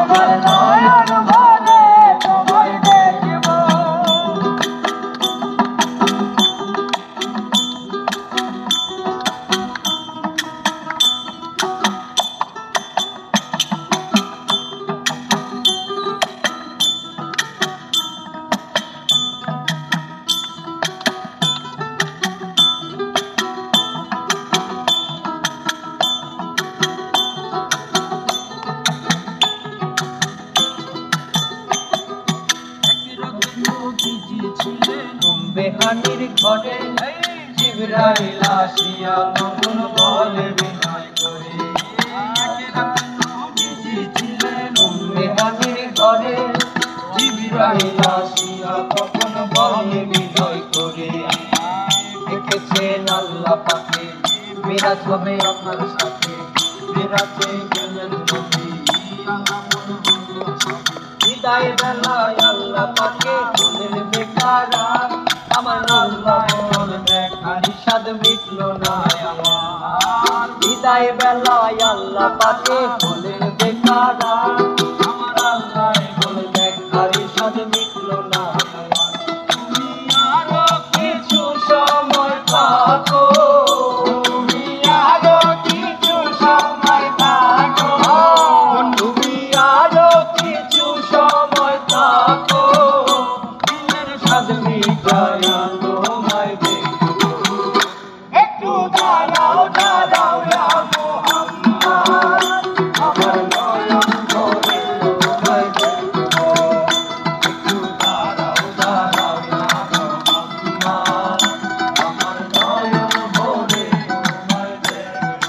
আমার নয়ন ভরে তোমায় দেখব। বেহানির ঘরে জিবরাইল আসিয়া তখন বলে বিনয় করে, বেহানির ঘরে জিবরাইল আসিয়া তখন বলে বিনয় করে, দেখেছেন আল্লাহ পাকে মিরাজ হবে আপনার সাথে, মিরাজে গেলেন নবী বিদায় বেলায় আল্লাহ পাকে বলেন বেকারা আমার আল্লাহ দেখার স্বাদ মিটল না আমার, বিদায় বেলায় আল্লাহ পাকে বলেন বেকারা আমার আল্লাহ বলে দেখার স্বাদ মিটল না আমার। তুমি আরো কিছু সময় থাকো, তুমি আরো কিছু সময় থাকো, তুমি আরো কিছু সময় থাকো, দিনের স্বাদ মিটায় তোমায় দেখব। একটু দাঁড়াও দাঁড়াও ইয়া মুহাম্মদ, আমার নয়ন ভরে তোমায় দেখব। একটু দাঁড়াও দাঁড়াও ইয়া মুহাম্মদ, আমার নয়ন ভরে তোমায় দেখব।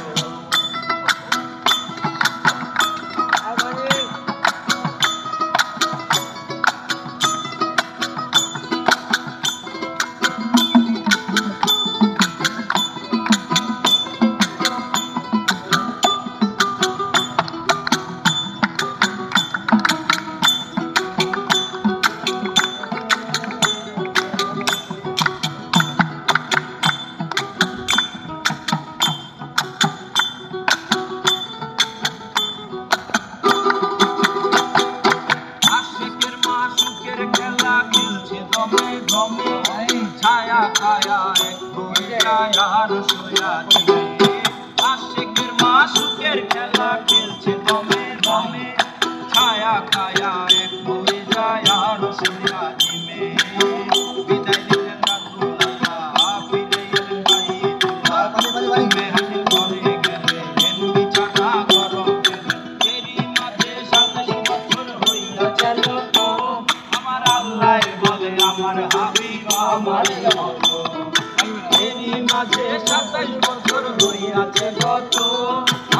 ছায়া কায়া এক হয়ে যায় আর সোয়া দিনে, আশিকের মাসুকের খেলা খেলছে দমে দমে, ছায়া কায়া এক হয়ে যায় আর সোয়া দিনে। বিদায় দিলেন রাসূলুল্লাহ, ফিরে এলেন বাইতুল্লাহ, বেহানির ঘরে গেলেন বিছানা গরম পেলেন, এরই মাঝে 27 বছর হইয়া গেল তো আমার আল্লাহ বলে আমার হাবিব আমার মতো, এরই মাঝে 27 বছর হইয়াছে গত,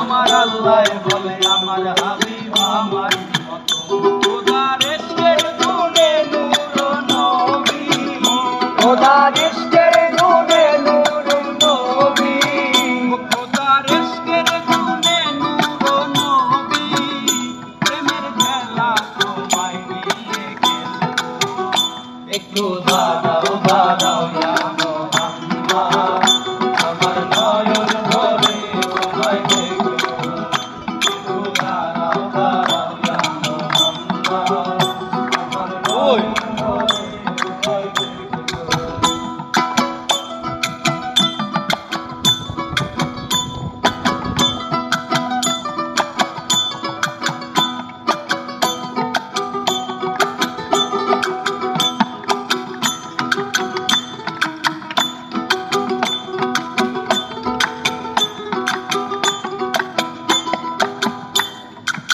আমার আল্লাহ বলে আমার হাবিব আমার মতো। খোদার ইশকের গুণে নূর নবী, খোদার ইশকের গুণে নূর নবী, খোদার ইশকের গুণে নূর নবী, প্রেমের খেলা তোমায় নিয়ে খেলবো। একটু দাঁড়া